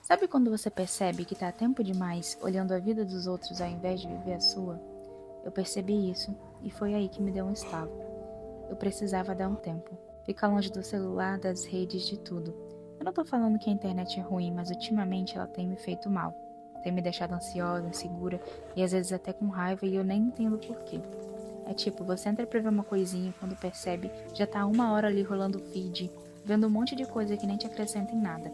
Sabe quando você percebe que tá tempo demais olhando a vida dos outros ao invés de viver a sua? Eu percebi isso e foi aí que me deu um estalo. Eu precisava dar um tempo. Ficar longe do celular, das redes, de tudo. Eu não tô falando que a internet é ruim, mas ultimamente ela tem me feito mal. Tem me deixado ansiosa, insegura e às vezes até com raiva e eu nem entendo por quê. É tipo, você entra pra ver uma coisinha e quando percebe, já tá 1 hora ali rolando o feed, vendo um monte de coisa que nem te acrescenta em nada.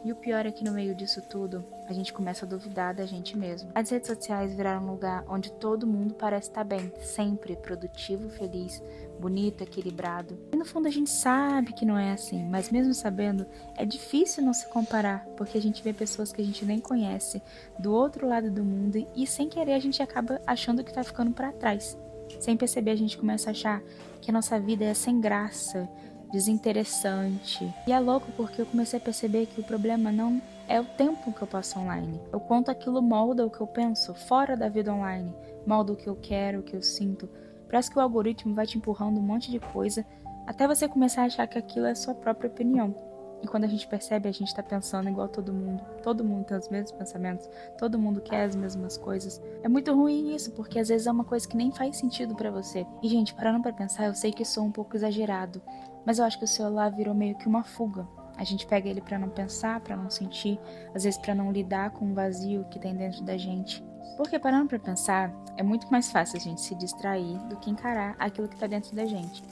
E o pior é que no meio disso tudo, a gente começa a duvidar da gente mesmo. As redes sociais viraram um lugar onde todo mundo parece estar bem, sempre produtivo, feliz, bonito, equilibrado. E no fundo a gente sabe que não é assim, mas mesmo sabendo, é difícil não se comparar, porque a gente vê pessoas que a gente nem conhece do outro lado do mundo e sem querer a gente acaba achando que tá ficando para trás. Sem perceber, a gente começa a achar que a nossa vida é sem graça, desinteressante. E é louco porque eu comecei a perceber que o problema não é o tempo que eu passo online, é o quanto aquilo molda o que eu penso fora da vida online, molda o que eu quero, o que eu sinto. Parece que o algoritmo vai te empurrando um monte de coisa até você começar a achar que aquilo é a sua própria opinião. E quando a gente percebe, a gente tá pensando igual todo mundo tem os mesmos pensamentos, todo mundo quer as mesmas coisas. É muito ruim isso, porque às vezes é uma coisa que nem faz sentido pra você. E gente, parando pra pensar, eu sei que sou um pouco exagerado, mas eu acho que o celular virou meio que uma fuga. A gente pega ele pra não pensar, pra não sentir, às vezes pra não lidar com o vazio que tem dentro da gente. Porque parando pra pensar, é muito mais fácil a gente se distrair do que encarar aquilo que tá dentro da gente.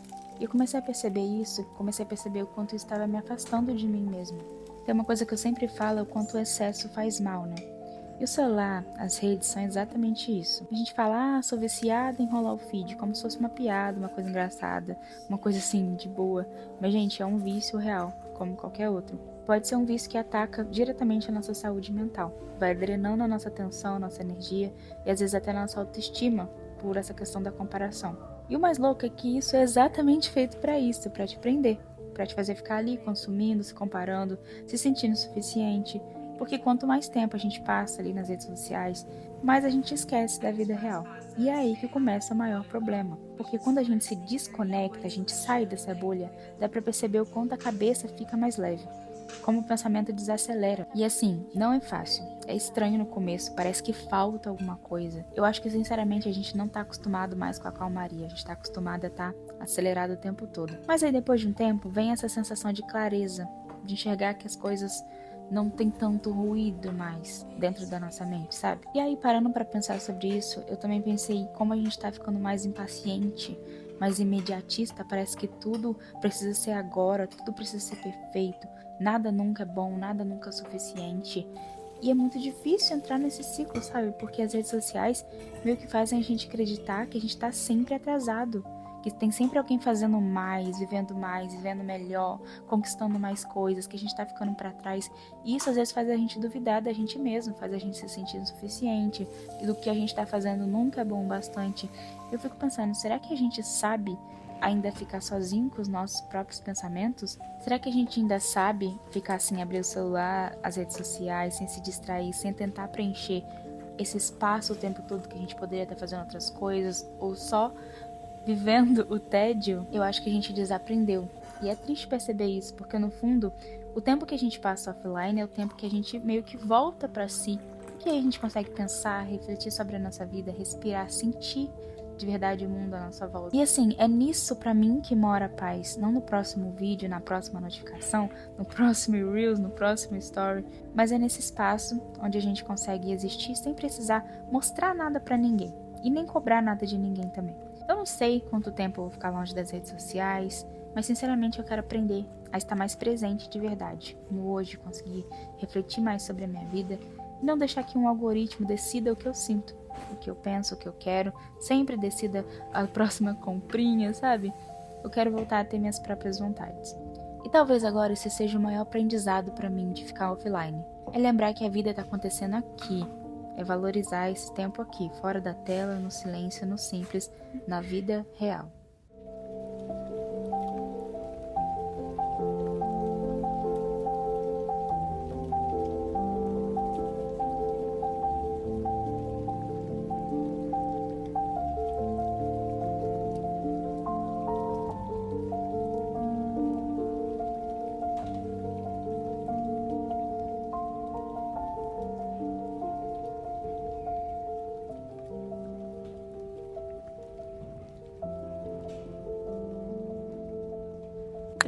E eu comecei a perceber isso, comecei a perceber o quanto isso estava me afastando de mim mesmo. Tem uma coisa que eu sempre falo, é o quanto o excesso faz mal, né? E o celular, as redes são exatamente isso. A gente fala, sou viciada em rolar o feed, como se fosse uma piada, uma coisa engraçada, uma coisa assim, de boa. Mas, gente, é um vício real, como qualquer outro. Pode ser um vício que ataca diretamente a nossa saúde mental. Vai drenando a nossa atenção, a nossa energia e às vezes até a nossa autoestima por essa questão da comparação. E o mais louco é que isso é exatamente feito para isso, para te prender, para te fazer ficar ali consumindo, se comparando, se sentindo suficiente. Porque quanto mais tempo a gente passa ali nas redes sociais, mais a gente esquece da vida real. E é aí que começa o maior problema. Porque quando a gente se desconecta, a gente sai dessa bolha, dá para perceber o quanto a cabeça fica mais leve, como o pensamento desacelera. E assim, não é fácil. É estranho no começo, parece que falta alguma coisa. Eu acho que sinceramente a gente não tá acostumado mais com a calmaria, a gente tá acostumado a estar acelerado o tempo todo. Mas aí depois de um tempo vem essa sensação de clareza, de enxergar que as coisas não tem tanto ruído mais dentro da nossa mente, sabe? E aí, parando para pensar sobre isso, eu também pensei como a gente tá ficando mais impaciente, mais imediatista, parece que tudo precisa ser agora, tudo precisa ser perfeito, nada nunca é bom, nada nunca é suficiente. E é muito difícil entrar nesse ciclo, sabe? Porque as redes sociais meio que fazem a gente acreditar que a gente tá sempre atrasado, que tem sempre alguém fazendo mais, vivendo melhor, conquistando mais coisas, que a gente tá ficando para trás. E isso às vezes faz a gente duvidar da gente mesmo, faz a gente se sentir insuficiente, e do que a gente tá fazendo nunca é bom o bastante. Eu fico pensando, será que a gente sabe ainda ficar sozinho com os nossos próprios pensamentos? Será que a gente ainda sabe ficar sem abrir o celular, as redes sociais, sem se distrair, sem tentar preencher esse espaço o tempo todo que a gente poderia estar fazendo outras coisas, ou só vivendo o tédio? Eu acho que a gente desaprendeu. E é triste perceber isso, porque no fundo, o tempo que a gente passa offline é o tempo que a gente meio que volta para si. Que aí a gente consegue pensar, refletir sobre a nossa vida, respirar, sentir de verdade o mundo à nossa volta. E assim, é nisso pra mim que mora a paz, não no próximo vídeo, na próxima notificação, no próximo Reels, no próximo Story, mas é nesse espaço onde a gente consegue existir sem precisar mostrar nada pra ninguém e nem cobrar nada de ninguém também. Eu não sei quanto tempo eu vou ficar longe das redes sociais, mas sinceramente eu quero aprender a estar mais presente de verdade no hoje, conseguir refletir mais sobre a minha vida e não deixar que um algoritmo decida o que eu sinto, o que eu penso, o que eu quero, sempre decida a próxima comprinha, sabe? Eu quero voltar a ter minhas próprias vontades. E talvez agora esse seja o maior aprendizado para mim de ficar offline. É lembrar que a vida tá acontecendo aqui. É valorizar esse tempo aqui, fora da tela, no silêncio, no simples, na vida real.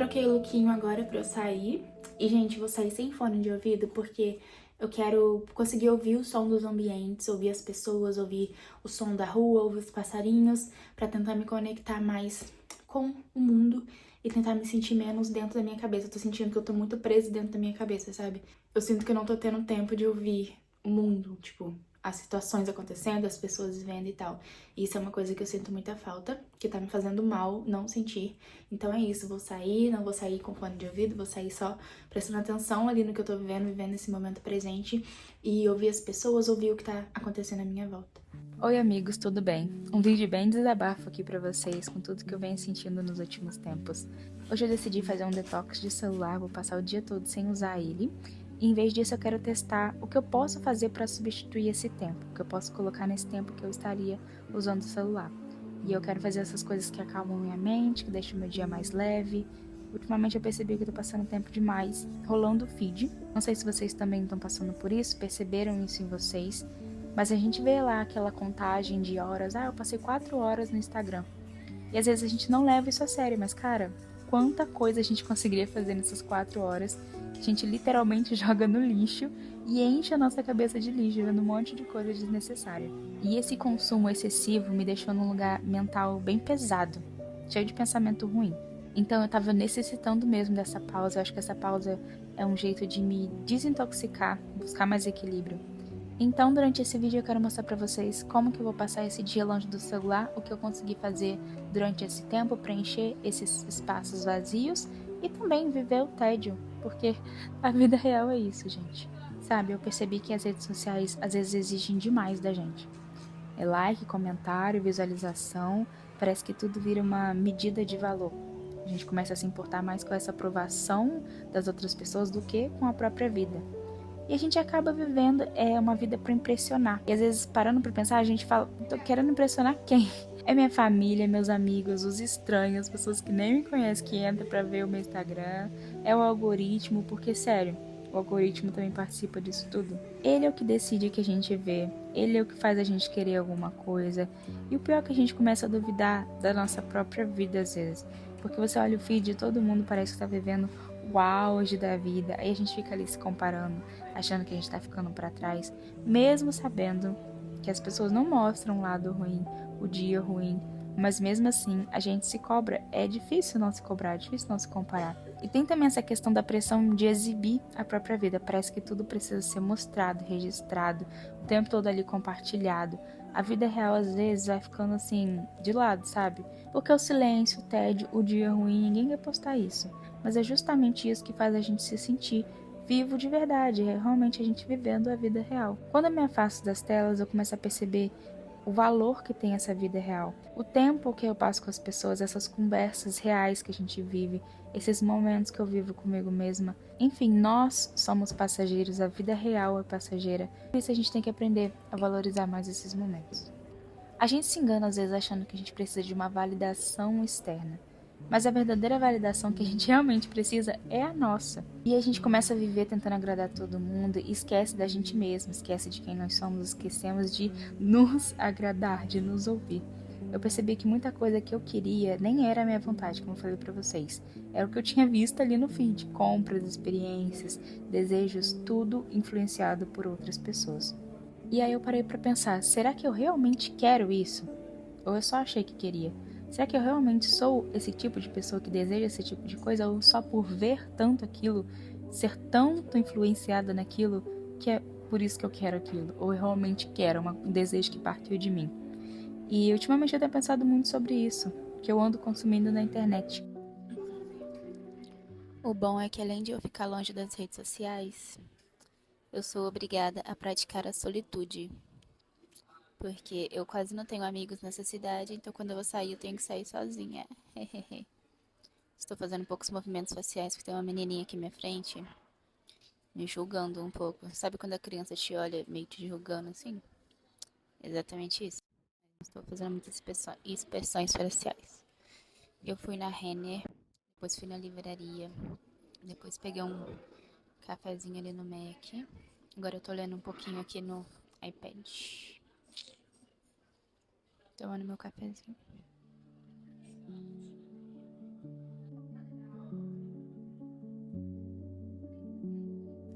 troquei o lookinho agora pra eu sair. E, gente, vou sair sem fone de ouvido porque eu quero conseguir ouvir o som dos ambientes, ouvir as pessoas, ouvir o som da rua, ouvir os passarinhos, pra tentar me conectar mais com o mundo e tentar me sentir menos dentro da minha cabeça. Eu tô sentindo que eu tô muito presa dentro da minha cabeça, sabe? Eu sinto que eu não tô tendo tempo de ouvir o mundo, tipo, as situações acontecendo, as pessoas vivendo e tal. E isso é uma coisa que eu sinto muita falta, que tá me fazendo mal não sentir. Então é isso, vou sair, não vou sair com fone de ouvido, vou sair só prestando atenção ali no que eu tô vivendo esse momento presente e ouvir as pessoas, ouvir o que tá acontecendo à minha volta. Oi amigos, tudo bem? Um vídeo bem desabafo aqui pra vocês com tudo que eu venho sentindo nos últimos tempos. Hoje eu decidi fazer um detox de celular, vou passar o dia todo sem usar ele. E em vez disso eu quero testar o que eu posso fazer para substituir esse tempo, o que eu posso colocar nesse tempo que eu estaria usando o celular. E eu quero fazer essas coisas que acalmam minha mente, que deixam meu dia mais leve. Ultimamente eu percebi que eu tô passando tempo demais rolando o feed. Não sei se vocês também estão passando por isso, perceberam isso em vocês. Mas a gente vê lá aquela contagem de horas, eu passei 4 horas no Instagram. E às vezes a gente não leva isso a sério, mas cara, quanta coisa a gente conseguiria fazer nessas 4 horas que a gente literalmente joga no lixo e enche a nossa cabeça de lixo, vendo um monte de coisa desnecessária. E esse consumo excessivo me deixou num lugar mental bem pesado, cheio de pensamento ruim. Então eu tava necessitando mesmo dessa pausa, eu acho que essa pausa é um jeito de me desintoxicar, buscar mais equilíbrio. Então, durante esse vídeo eu quero mostrar pra vocês como que eu vou passar esse dia longe do celular, o que eu consegui fazer durante esse tempo, preencher esses espaços vazios e também viver o tédio, porque a vida real é isso, gente. Sabe, eu percebi que as redes sociais às vezes exigem demais da gente. É like, comentário, visualização, parece que tudo vira uma medida de valor. A gente começa a se importar mais com essa aprovação das outras pessoas do que com a própria vida. E a gente acaba vivendo uma vida para impressionar. E às vezes, parando para pensar, a gente fala, tô querendo impressionar quem? É minha família, meus amigos, os estranhos, pessoas que nem me conhecem que entram para ver o meu Instagram. É o algoritmo, porque sério, o algoritmo também participa disso tudo. Ele é o que decide o que a gente vê, ele é o que faz a gente querer alguma coisa. E o pior é que a gente começa a duvidar da nossa própria vida às vezes. Porque você olha o feed e todo mundo parece que está vivendo o auge da vida. Aí a gente fica ali se comparando, achando que a gente está ficando para trás, mesmo sabendo que as pessoas não mostram o lado ruim, o dia ruim, mas mesmo assim a gente se cobra. É difícil não se cobrar, é difícil não se comparar. E tem também essa questão da pressão de exibir a própria vida. Parece que tudo precisa ser mostrado, registrado, o tempo todo ali compartilhado. A vida real às vezes vai ficando assim, de lado, sabe? Porque o silêncio, o tédio, o dia ruim, ninguém vai postar isso. Mas é justamente isso que faz a gente se sentir vivo de verdade, é realmente a gente vivendo a vida real. Quando eu me afasto das telas, eu começo a perceber o valor que tem essa vida real. O tempo que eu passo com as pessoas, essas conversas reais que a gente vive, esses momentos que eu vivo comigo mesma. Enfim, nós somos passageiros, a vida real é passageira. Por isso a gente tem que aprender a valorizar mais esses momentos. A gente se engana às vezes achando que a gente precisa de uma validação externa. Mas a verdadeira validação que a gente realmente precisa é a nossa. E a gente começa a viver tentando agradar todo mundo e esquece da gente mesmo, esquece de quem nós somos, esquecemos de nos agradar, de nos ouvir. Eu percebi que muita coisa que eu queria nem era a minha vontade, como eu falei pra vocês. Era o que eu tinha visto ali no feed, compras, experiências, desejos, tudo influenciado por outras pessoas. E aí eu parei pra pensar, será que eu realmente quero isso? Ou eu só achei que queria? Será que eu realmente sou esse tipo de pessoa que deseja esse tipo de coisa? Ou só por ver tanto aquilo, ser tanto influenciada naquilo, que é por isso que eu quero aquilo? Ou eu realmente quero, um desejo que partiu de mim? E ultimamente eu tenho pensado muito sobre isso, que eu ando consumindo na internet. O bom é que além de eu ficar longe das redes sociais, eu sou obrigada a praticar a solitude. Porque eu quase não tenho amigos nessa cidade, então quando eu vou sair eu tenho que sair sozinha. Estou fazendo poucos movimentos faciais porque tem uma menininha aqui à minha frente me julgando um pouco. Sabe quando a criança te olha meio te julgando assim? Exatamente isso. Estou fazendo muitas expressões faciais. Eu fui na Renner, depois fui na livraria, depois peguei um cafezinho ali no Mac. Agora eu tô lendo um pouquinho aqui no iPad. Tomando meu cafezinho.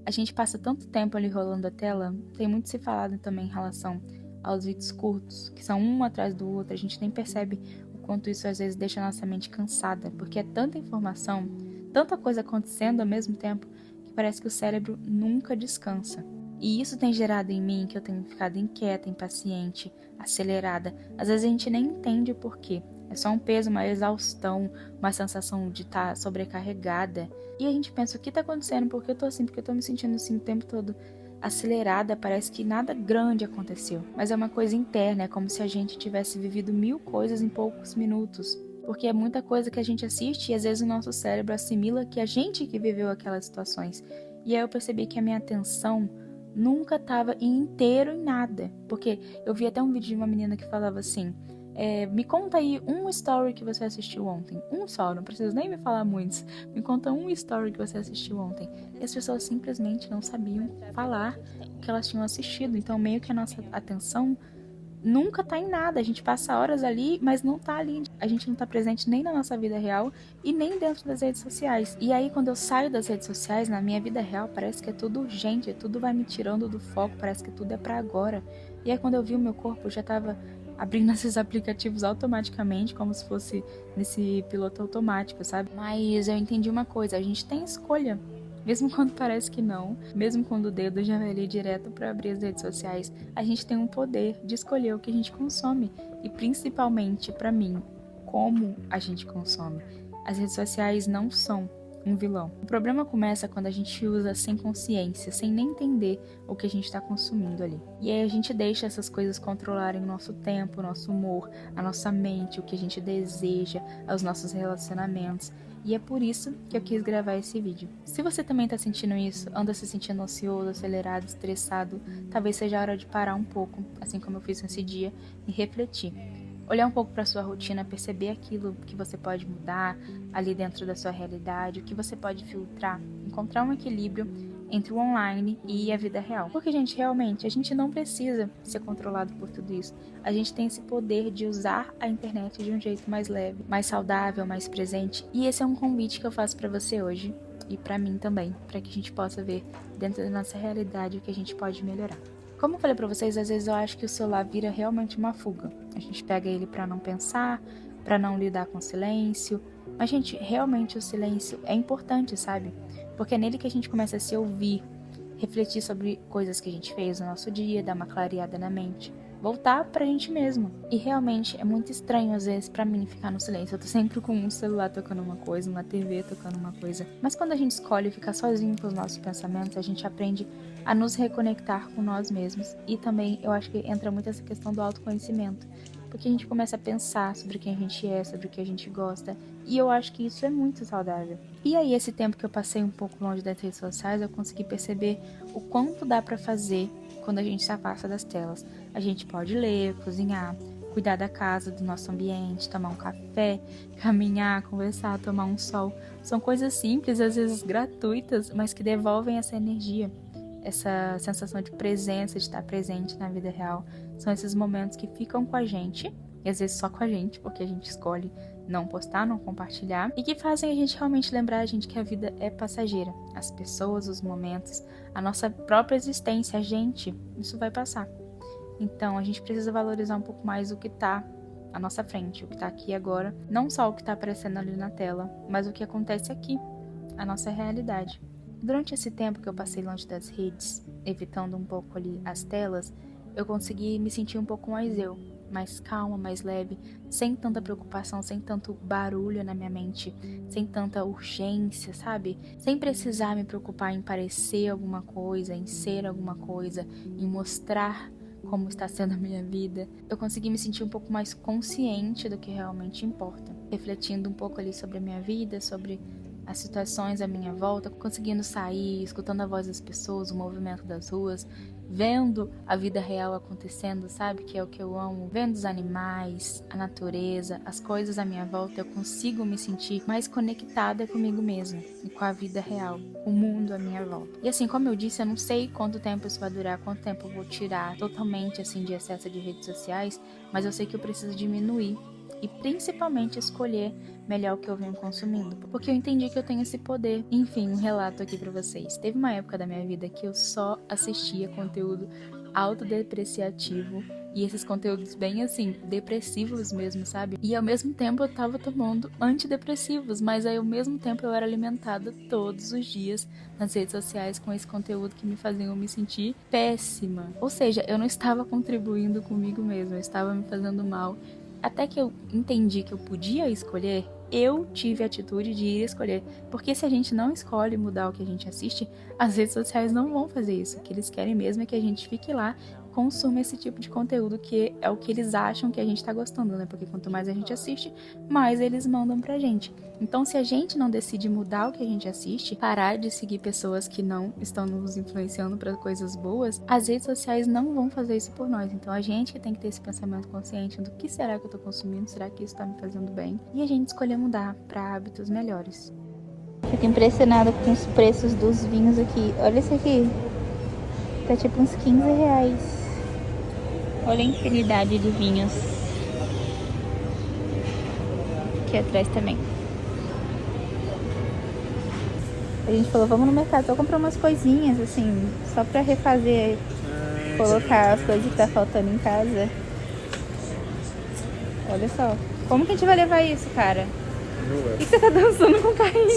A gente passa tanto tempo ali rolando a tela, tem muito se falado também em relação aos vídeos curtos, que são um atrás do outro, a gente nem percebe o quanto isso às vezes deixa a nossa mente cansada, porque é tanta informação, tanta coisa acontecendo ao mesmo tempo, que parece que o cérebro nunca descansa. E isso tem gerado em mim que eu tenho ficado inquieta, impaciente, acelerada. Às vezes a gente nem entende o porquê. É só um peso, uma exaustão, uma sensação de estar sobrecarregada. E a gente pensa, o que está acontecendo? Por que eu tô assim? Porque eu tô me sentindo assim o tempo todo acelerada, parece que nada grande aconteceu. Mas é uma coisa interna, é como se a gente tivesse vivido 1000 coisas em poucos minutos. Porque é muita coisa que a gente assiste e às vezes o nosso cérebro assimila que a gente que viveu aquelas situações. E aí eu percebi que a minha atenção nunca estava inteiro em nada. Porque eu vi até um vídeo de uma menina que falava assim, me conta aí um story que você assistiu ontem. Um só, não precisa nem me falar muitos. Me conta um story que você assistiu ontem. E as pessoas simplesmente não sabiam falar o que elas tinham assistido. Então meio que a nossa atenção nunca tá em nada. A gente passa horas ali, mas não tá ali. A gente não tá presente nem na nossa vida real e nem dentro das redes sociais. E aí quando eu saio das redes sociais, na minha vida real, parece que é tudo urgente, tudo vai me tirando do foco, parece que tudo é pra agora. E aí quando eu vi o meu corpo, já tava abrindo esses aplicativos automaticamente, como se fosse nesse piloto automático, sabe? Mas eu entendi uma coisa, a gente tem escolha. Mesmo quando parece que não, mesmo quando o dedo já vai ali direto para abrir as redes sociais, a gente tem um poder de escolher o que a gente consome. E principalmente, para mim, como a gente consome. As redes sociais não são um vilão. O problema começa quando a gente usa sem consciência, sem nem entender o que a gente está consumindo ali. E aí a gente deixa essas coisas controlarem o nosso tempo, o nosso humor, a nossa mente, o que a gente deseja, os nossos relacionamentos. E é por isso que eu quis gravar esse vídeo. Se você também tá sentindo isso, anda se sentindo ansioso, acelerado, estressado, talvez seja a hora de parar um pouco, assim como eu fiz nesse dia, e refletir. Olhar um pouco para sua rotina, perceber aquilo que você pode mudar ali dentro da sua realidade, o que você pode filtrar, encontrar um equilíbrio entre o online e a vida real. Porque, gente, realmente, a gente não precisa ser controlado por tudo isso. A gente tem esse poder de usar a internet de um jeito mais leve, mais saudável, mais presente. E esse é um convite que eu faço para você hoje e para mim também, para que a gente possa ver dentro da nossa realidade o que a gente pode melhorar. Como eu falei pra vocês, às vezes eu acho que o celular vira realmente uma fuga. A gente pega ele pra não pensar, pra não lidar com o silêncio. Mas, gente, realmente o silêncio é importante, sabe? Porque é nele que a gente começa a se ouvir, refletir sobre coisas que a gente fez no nosso dia, dar uma clareada na mente, voltar pra gente mesmo. E realmente é muito estranho, às vezes, pra mim ficar no silêncio. Eu tô sempre com um celular tocando uma coisa, uma TV tocando uma coisa. Mas quando a gente escolhe ficar sozinho com os nossos pensamentos, a gente aprende a nos reconectar com nós mesmos. E também eu acho que entra muito essa questão do autoconhecimento, porque a gente começa a pensar sobre quem a gente é, sobre o que a gente gosta, e eu acho que isso é muito saudável. E aí esse tempo que eu passei um pouco longe das redes sociais, eu consegui perceber o quanto dá pra fazer quando a gente se afasta das telas. A gente pode ler, cozinhar, cuidar da casa, do nosso ambiente, tomar um café, caminhar, conversar, tomar um sol. São coisas simples, às vezes gratuitas, mas que devolvem essa energia, essa sensação de presença, de estar presente na vida real. São esses momentos que ficam com a gente, e às vezes só com a gente, porque a gente escolhe não postar, não compartilhar, e que fazem a gente realmente lembrar a gente que a vida é passageira. As pessoas, os momentos, a nossa própria existência, a gente, isso vai passar. Então a gente precisa valorizar um pouco mais o que tá à nossa frente, o que tá aqui agora, não só o que tá aparecendo ali na tela, mas o que acontece aqui, a nossa realidade. Durante esse tempo que eu passei longe das redes, evitando um pouco ali as telas, eu consegui me sentir um pouco mais eu, mais calma, mais leve, sem tanta preocupação, sem tanto barulho na minha mente, sem tanta urgência, sabe? Sem precisar me preocupar em parecer alguma coisa, em ser alguma coisa, em mostrar como está sendo a minha vida. Eu consegui me sentir um pouco mais consciente do que realmente importa, refletindo um pouco ali sobre a minha vida, sobre as situações à minha volta, conseguindo sair, escutando a voz das pessoas, o movimento das ruas, vendo a vida real acontecendo, sabe? Que é o que eu amo. Vendo os animais, a natureza, as coisas à minha volta, eu consigo me sentir mais conectada comigo mesma e com a vida real, o mundo à minha volta. E assim, como eu disse, eu não sei quanto tempo isso vai durar, quanto tempo eu vou tirar totalmente assim de excesso de redes sociais, mas eu sei que eu preciso diminuir e principalmente escolher melhor o que eu venho consumindo, porque eu entendi que eu tenho esse poder. Enfim, um relato aqui pra vocês. Teve uma época da minha vida que eu só assistia conteúdo autodepreciativo e esses conteúdos bem assim, depressivos mesmo, sabe? E ao mesmo tempo eu tava tomando antidepressivos, mas aí ao mesmo tempo eu era alimentada todos os dias nas redes sociais com esse conteúdo que me faziam me sentir péssima. Ou seja, eu não estava contribuindo comigo mesma, eu estava me fazendo mal. Até que eu entendi que eu podia escolher, eu tive a atitude de ir escolher. Porque se a gente não escolhe mudar o que a gente assiste, as redes sociais não vão fazer isso. O que eles querem mesmo é que a gente fique lá, consuma esse tipo de conteúdo, que é o que eles acham que a gente tá gostando, né? Porque quanto mais a gente assiste, mais eles mandam pra gente. Então, se a gente não decide mudar o que a gente assiste, parar de seguir pessoas que não estão nos influenciando para coisas boas, as redes sociais não vão fazer isso por nós. Então, a gente que tem que ter esse pensamento consciente do que será que eu tô consumindo, será que isso tá me fazendo bem? E a gente escolher mudar para hábitos melhores. Fico impressionada com os preços dos vinhos aqui. Olha esse aqui. Tá tipo uns 15 reais. Olha a infinidade de vinhos. Aqui atrás também. A gente falou, vamos no mercado só comprar umas coisinhas, assim, só pra refazer, colocar as coisas que tá faltando em casa. Olha só. Como que a gente vai levar isso, cara? Por que você tá dançando com o carrinho?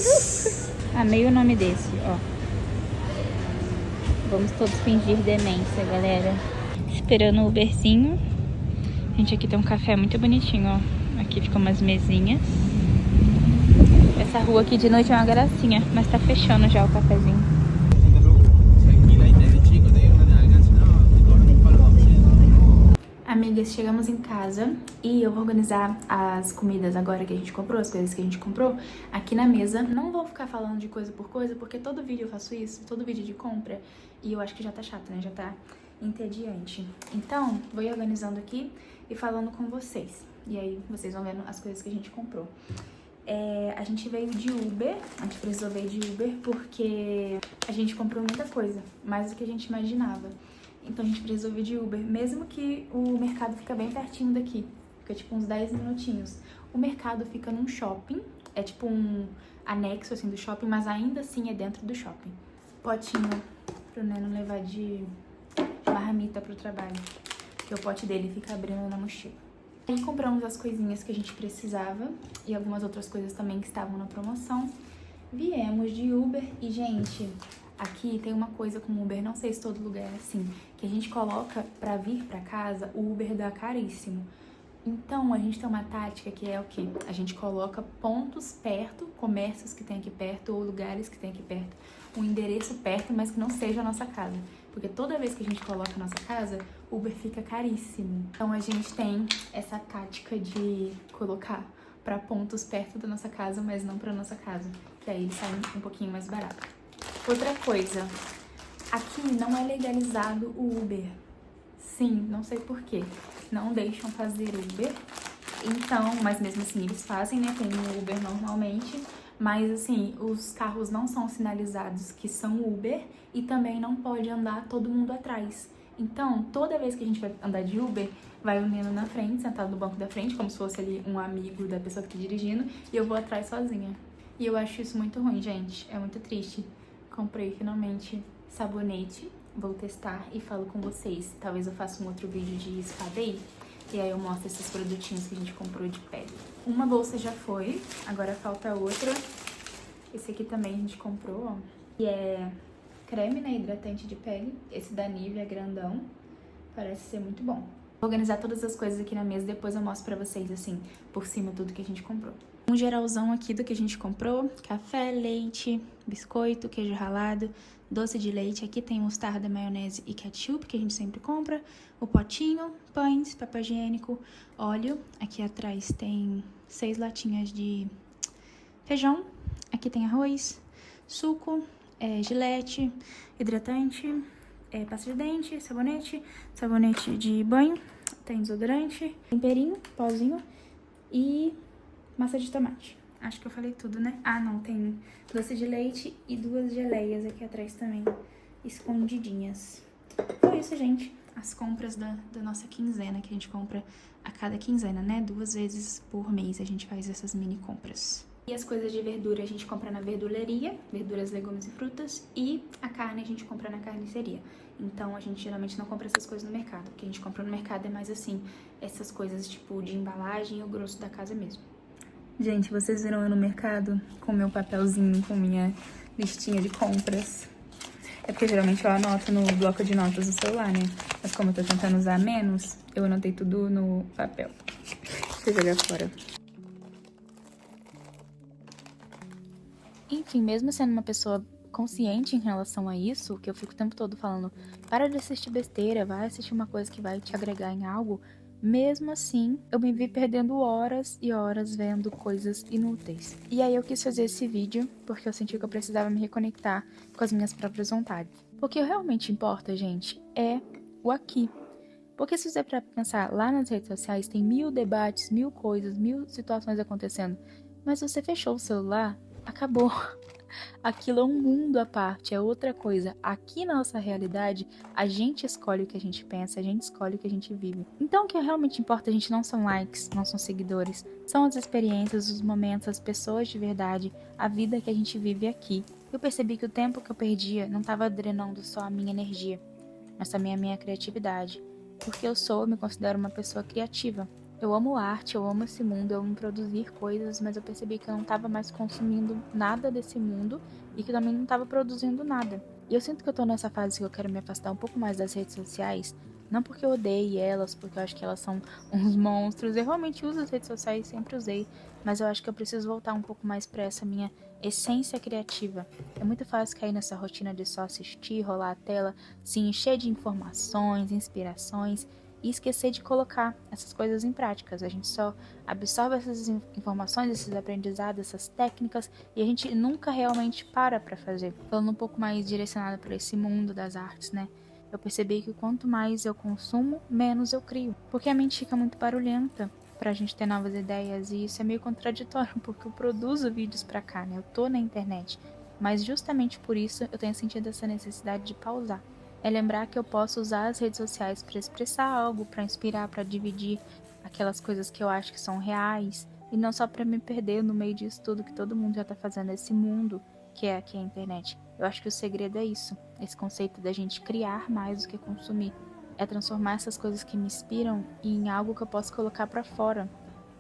Amei o nome desse, ó. Vamos todos fingir demência, galera. Esperando o Uberzinho. Gente, aqui tem um café muito bonitinho, ó. Aqui ficam umas mesinhas. Essa rua aqui de noite é uma gracinha, mas tá fechando já o cafezinho. Amigas, chegamos em casa e eu vou organizar as comidas agora que a gente comprou, as coisas que a gente comprou aqui na mesa. Não vou ficar falando de coisa por coisa, porque todo vídeo eu faço isso, todo vídeo de compra, e eu acho que já tá chato, né? Já tá entediante. Então, vou ir organizando aqui e falando com vocês. E aí, vocês vão vendo as coisas que a gente comprou. A gente veio de Uber, a gente precisou vir de Uber porque a gente comprou muita coisa, mais do que a gente imaginava. Então a gente precisou vir de Uber, mesmo que o mercado fica bem pertinho daqui, fica tipo uns 10 minutinhos. O mercado fica num shopping, é tipo um anexo assim do shopping, mas ainda assim é dentro do shopping. Potinho pro Neno levar de marmita pro trabalho, que o pote dele fica abrindo na mochila. Aí compramos as coisinhas que a gente precisava e algumas outras coisas também que estavam na promoção. Viemos de Uber e, gente, aqui tem uma coisa com o Uber, não sei se todo lugar é assim, que a gente coloca pra vir pra casa, o Uber dá caríssimo. Então, a gente tem uma tática que é o quê? A gente coloca pontos perto, comércios que tem aqui perto ou lugares que tem aqui perto, um endereço perto, mas que não seja a nossa casa. Porque toda vez que a gente coloca a nossa casa, o Uber fica caríssimo. Então, a gente tem essa tática de colocar pra pontos perto da nossa casa, mas não pra nossa casa, que aí ele sai um pouquinho mais barato. Outra coisa, aqui não é legalizado o Uber. Sim, não sei porquê. Não deixam fazer Uber. Então, mas mesmo assim eles fazem, né? Tem o Uber normalmente. Mas assim, os carros não são sinalizados que são Uber e também não pode andar todo mundo atrás. Então, toda vez que a gente vai andar de Uber, vai o Neno na frente, sentado no banco da frente, como se fosse ali um amigo da pessoa que tá dirigindo, e eu vou atrás sozinha. E eu acho isso muito ruim, gente. É muito triste. Comprei finalmente sabonete, vou testar e falo com vocês. Talvez eu faça um outro vídeo de spa day, e aí eu mostro esses produtinhos que a gente comprou de pele. Uma bolsa já foi, agora falta outra. Esse aqui também a gente comprou, ó. E é creme, né, hidratante de pele. Esse da Nivea, grandão. Parece ser muito bom. Vou organizar todas as coisas aqui na mesa, depois eu mostro pra vocês, assim, por cima tudo que a gente comprou. Um geralzão aqui do que a gente comprou: café, leite, biscoito, queijo ralado, doce de leite. Aqui tem mostarda, maionese e ketchup, que a gente sempre compra. O potinho, pães, papel higiênico, óleo. Aqui atrás tem 6 latinhas de feijão. Aqui tem arroz, suco, gilete, hidratante, pasta de dente, sabonete de banho, tem desodorante, temperinho, pauzinho e massa de tomate. Acho que eu falei tudo, né? Ah, não, tem doce de leite e 2 geleias aqui atrás também, escondidinhas. Foi isso, gente. as compras da nossa quinzena, que a gente compra a cada quinzena, né? 2 vezes por mês a gente faz essas mini compras. E as coisas de verdura a gente compra na verduleria, verduras, legumes e frutas, e a carne a gente compra na carniceria. Então a gente geralmente não compra essas coisas no mercado. O que a gente compra no mercado é mais assim, essas coisas tipo de embalagem e o grosso da casa mesmo. Gente, vocês viram eu no mercado com meu papelzinho, com minha listinha de compras. É porque geralmente eu anoto no bloco de notas do celular, né? Mas como eu tô tentando usar menos, eu anotei tudo no papel. Deixa eu jogar fora. Enfim, mesmo sendo uma pessoa consciente em relação a isso, que eu fico o tempo todo falando, para de assistir besteira, vai assistir uma coisa que vai te agregar em algo, mesmo assim, eu me vi perdendo horas e horas vendo coisas inúteis. E aí eu quis fazer esse vídeo porque eu senti que eu precisava me reconectar com as minhas próprias vontades. Porque o que realmente importa, gente, é o aqui. Porque se você para pensar, lá nas redes sociais tem 1000 debates, 1000 coisas, 1000 situações acontecendo, mas você fechou o celular, acabou. Aquilo é um mundo à parte, é outra coisa. Aqui na nossa realidade, a gente escolhe o que a gente pensa, a gente escolhe o que a gente vive. Então o que realmente importa, a gente não são likes, não são seguidores, são as experiências, os momentos, as pessoas de verdade, a vida que a gente vive aqui. Eu percebi que o tempo que eu perdia não estava drenando só a minha energia, mas também a minha criatividade. Porque eu me considero uma pessoa criativa. Eu amo arte, eu amo esse mundo, eu amo produzir coisas, mas eu percebi que eu não estava mais consumindo nada desse mundo e que também não estava produzindo nada. E eu sinto que eu tô nessa fase que eu quero me afastar um pouco mais das redes sociais, não porque eu odeie elas, porque eu acho que elas são uns monstros. Eu realmente uso as redes sociais, sempre usei, mas eu acho que eu preciso voltar um pouco mais para essa minha essência criativa. É muito fácil cair nessa rotina de só assistir, rolar a tela, se encher de informações, inspirações e esquecer de colocar essas coisas em práticas. A gente só absorve essas informações, esses aprendizados, essas técnicas e a gente nunca realmente para fazer. Falando um pouco mais direcionado para esse mundo das artes, né? Eu percebi que quanto mais eu consumo, menos eu crio. Porque a mente fica muito barulhenta pra gente ter novas ideias e isso é meio contraditório, porque eu produzo vídeos pra cá, né? Eu tô na internet. Mas justamente por isso eu tenho sentido essa necessidade de pausar. É lembrar que eu posso usar as redes sociais para expressar algo, para inspirar, para dividir aquelas coisas que eu acho que são reais e não só para me perder no meio disso tudo que todo mundo já tá fazendo nesse mundo que é aqui a internet. Eu acho que o segredo é isso, esse conceito da gente criar mais do que consumir. É transformar essas coisas que me inspiram em algo que eu posso colocar para fora,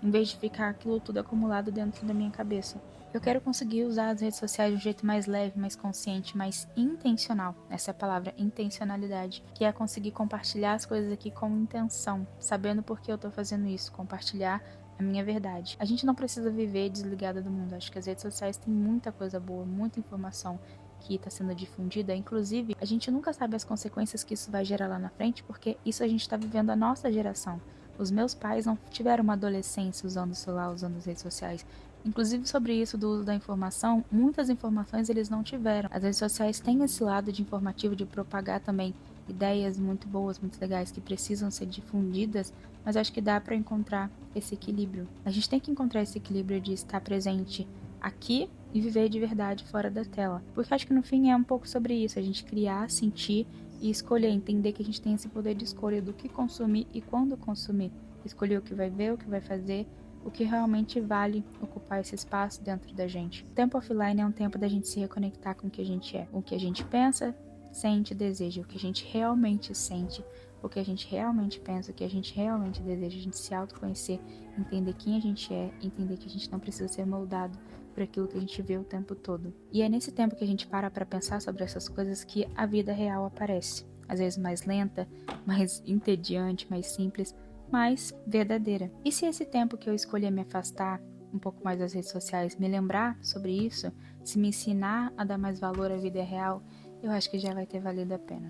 em vez de ficar aquilo tudo acumulado dentro da minha cabeça. Eu quero conseguir usar as redes sociais de um jeito mais leve, mais consciente, mais intencional. Essa é a palavra, intencionalidade. Que é conseguir compartilhar as coisas aqui com intenção, sabendo por que eu tô fazendo isso, compartilhar a minha verdade. A gente não precisa viver desligada do mundo. Acho que as redes sociais têm muita coisa boa, muita informação que está sendo difundida. Inclusive, a gente nunca sabe as consequências que isso vai gerar lá na frente, porque isso a gente está vivendo a nossa geração. Os meus pais não tiveram uma adolescência usando o celular, usando as redes sociais. Inclusive sobre isso do uso da informação, muitas informações eles não tiveram. As redes sociais têm esse lado de informativo, de propagar também ideias muito boas, muito legais que precisam ser difundidas, mas acho que dá para encontrar esse equilíbrio. A gente tem que encontrar esse equilíbrio de estar presente aqui e viver de verdade fora da tela. Porque acho que no fim é um pouco sobre isso, a gente criar, sentir e escolher, entender que a gente tem esse poder de escolha do que consumir e quando consumir. Escolher o que vai ver, o que vai fazer, o que realmente vale ocupar esse espaço dentro da gente. O tempo offline é um tempo da gente se reconectar com o que a gente é, o que a gente pensa, sente, deseja, o que a gente realmente sente, o que a gente realmente pensa, o que a gente realmente deseja, a gente se autoconhecer, entender quem a gente é, entender que a gente não precisa ser moldado por aquilo que a gente vê o tempo todo. E é nesse tempo que a gente para pensar sobre essas coisas que a vida real aparece. Às vezes mais lenta, mais entediante, mais simples, mais verdadeira. E se esse tempo que eu escolhi me afastar um pouco mais das redes sociais me lembrar sobre isso, se me ensinar a dar mais valor à vida real, eu acho que já vai ter valido a pena.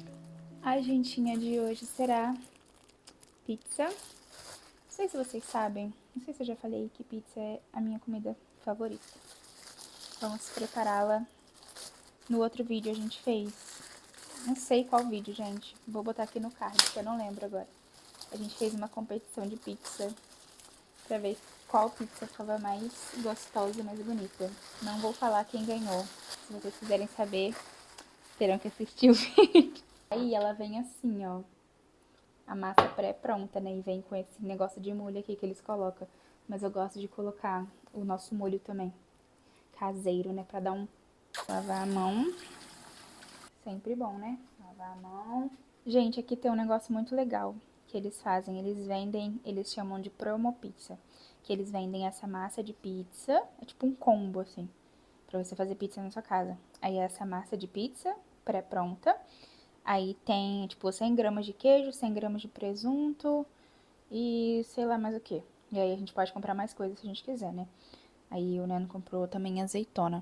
A jantinha de hoje será pizza. Não sei se vocês sabem, não sei se eu já falei que pizza é a minha comida favorita. Vamos prepará-la. No outro vídeo a gente fez, não sei qual vídeo, gente, vou botar aqui no card, que eu não lembro agora. A gente fez uma competição de pizza pra ver qual pizza ficava mais gostosa e mais bonita. Não vou falar quem ganhou. Se vocês quiserem saber, terão que assistir o vídeo. Aí ela vem assim, ó. a massa pré-pronta, né? E vem com esse negócio de molho aqui que eles colocam. Mas eu gosto de colocar o nosso molho também, caseiro, né? Pra dar um... Lavar a mão. Sempre bom, né? Lavar a mão. Gente, aqui tem um negócio muito legal que eles fazem. Eles vendem, eles chamam de promo pizza. Que eles vendem essa massa de pizza, é tipo um combo, assim, pra você fazer pizza na sua casa. Aí essa massa de pizza pré-pronta. Aí tem, tipo, 100 gramas de queijo, 100 gramas de presunto e sei lá mais o que. E aí a gente pode comprar mais coisas se a gente quiser, né? Aí o Neno comprou também azeitona.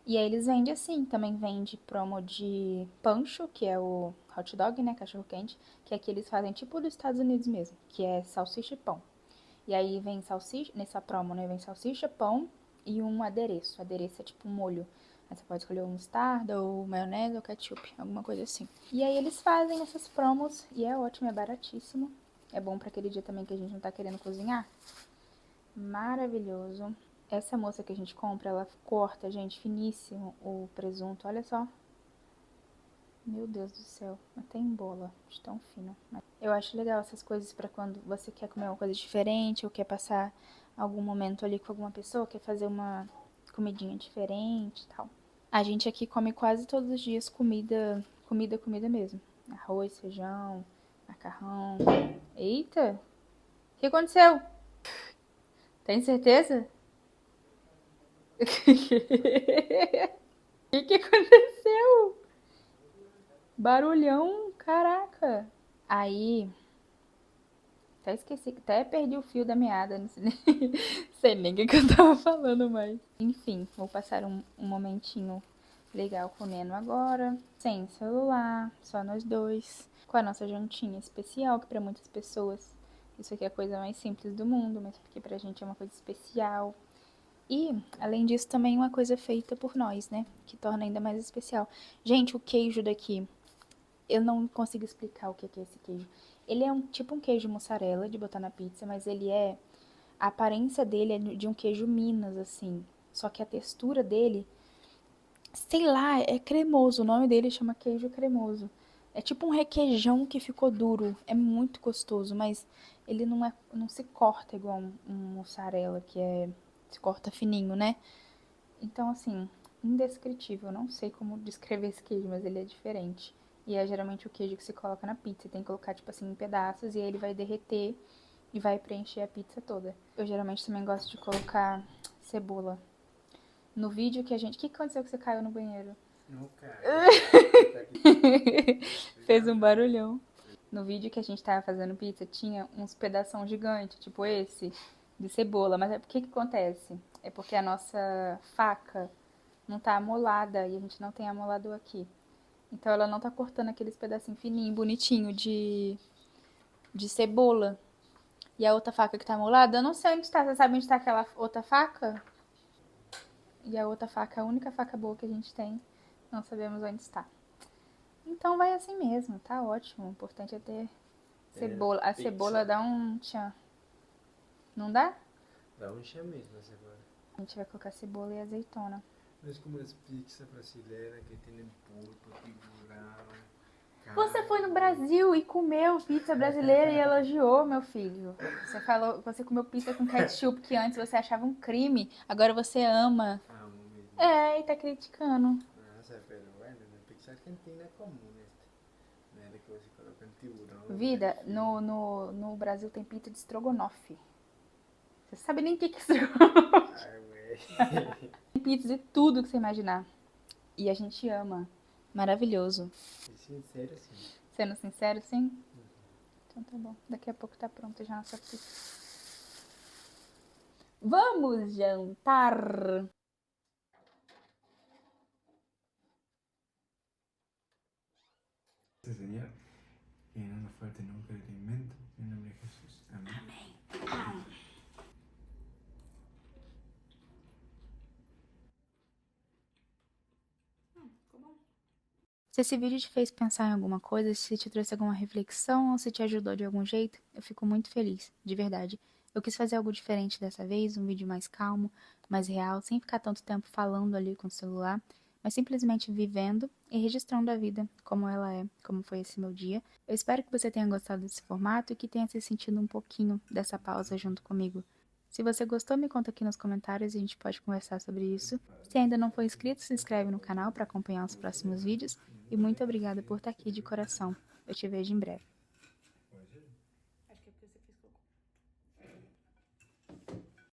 E aí eles vendem assim, também vende promo de pancho, que é o hot dog, né, cachorro quente, que aqui eles fazem tipo dos Estados Unidos mesmo, que é salsicha e pão. E aí vem salsicha, nessa promo, né, vem salsicha, pão e um adereço. O adereço é tipo um molho. Aí você pode escolher ou mostarda, ou maionese, ou ketchup, alguma coisa assim. E aí eles fazem essas promos e é ótimo, é baratíssimo. É bom pra aquele dia também que a gente não tá querendo cozinhar. Maravilhoso. Essa moça que a gente compra, ela corta, gente, finíssimo o presunto. Olha só. Meu Deus do céu, até embola de tão fino. Eu acho legal essas coisas pra quando você quer comer uma coisa diferente ou quer passar algum momento ali com alguma pessoa, quer fazer uma comidinha diferente e tal. A gente aqui come quase todos os dias comida mesmo. Arroz, feijão, macarrão. Eita! O que aconteceu? Tem certeza? O que aconteceu? Barulhão, caraca. Aí, até esqueci, até perdi o fio da meada, não sei nem, sei nem o que eu tava falando mais. Enfim, vou passar um momentinho legal comendo agora, sem celular, só nós dois, com a nossa jantinha especial, que pra muitas pessoas isso aqui é a coisa mais simples do mundo, mas porque pra gente é uma coisa especial. E, além disso, também uma coisa feita por nós, né? Que torna ainda mais especial. Gente, o queijo daqui, eu não consigo explicar o que é esse queijo. Ele é tipo um queijo mussarela de botar na pizza, mas ele é... A aparência dele é de um queijo Minas, assim. Só que a textura dele, sei lá, é cremoso. O nome dele chama queijo cremoso. É tipo um requeijão que ficou duro. É muito gostoso, mas ele não se corta igual um mussarela, que se corta fininho, né? Então, assim, indescritível. Eu não sei como descrever esse queijo, mas ele é diferente. E é geralmente o queijo que se coloca na pizza. Tem que colocar, tipo assim, em pedaços e aí ele vai derreter e vai preencher a pizza toda. Eu geralmente também gosto de colocar cebola. No vídeo que a gente... O que aconteceu que você caiu no banheiro? Não, cara. Fez um barulhão. No vídeo que a gente tava fazendo pizza, tinha uns pedação gigante, tipo esse, de cebola. Mas é o que acontece? É porque a nossa faca não tá amolada e a gente não tem amolador aqui. Então ela não tá cortando aqueles pedacinhos fininhos, bonitinho de cebola. E a outra faca que tá amolada, eu não sei onde tá. Você sabe onde tá aquela outra faca? E a outra faca, a única faca boa que a gente tem, não sabemos onde está. Então vai assim mesmo, tá ótimo. O importante é ter cebola. A cebola dá um tchan. Não dá? Dá um chá mesmo a cebola. A gente vai colocar cebola e azeitona. Não é como as pizzas brasileiras que tem pulpo, tiburão. Você foi no Brasil e comeu pizza brasileira e elogiou, meu filho. Você falou, você comeu pizza com ketchup que antes você achava um crime, agora você ama. Amo mesmo. É, e tá criticando. Nossa, pero bueno, na pizza argentina é comum este. Né, que você coloca um tiburão. Vida, no Brasil tem pizza de estrogonofe. Você sabe nem o que é estrogonofe. Ai, ué. Tem pizza de tudo que você imaginar. E a gente ama. Maravilhoso. Sincero, sim. Sendo sincero, sim? Então tá bom. Daqui a pouco tá pronta já a nossa pizza. Vamos jantar! Señor, que no nos falte nunca el alimento. En nombre de Jesús. Amén. Se esse vídeo te fez pensar em alguma coisa, se te trouxe alguma reflexão ou se te ajudou de algum jeito, eu fico muito feliz, de verdade. Eu quis fazer algo diferente dessa vez, um vídeo mais calmo, mais real, sem ficar tanto tempo falando ali com o celular, mas simplesmente vivendo e registrando a vida como ela é, como foi esse meu dia. Eu espero que você tenha gostado desse formato e que tenha se sentido um pouquinho dessa pausa junto comigo. Se você gostou, me conta aqui nos comentários e a gente pode conversar sobre isso. Se ainda não for inscrito, se inscreve no canal para acompanhar os próximos vídeos. E muito obrigada por estar aqui de coração. Eu te vejo em breve.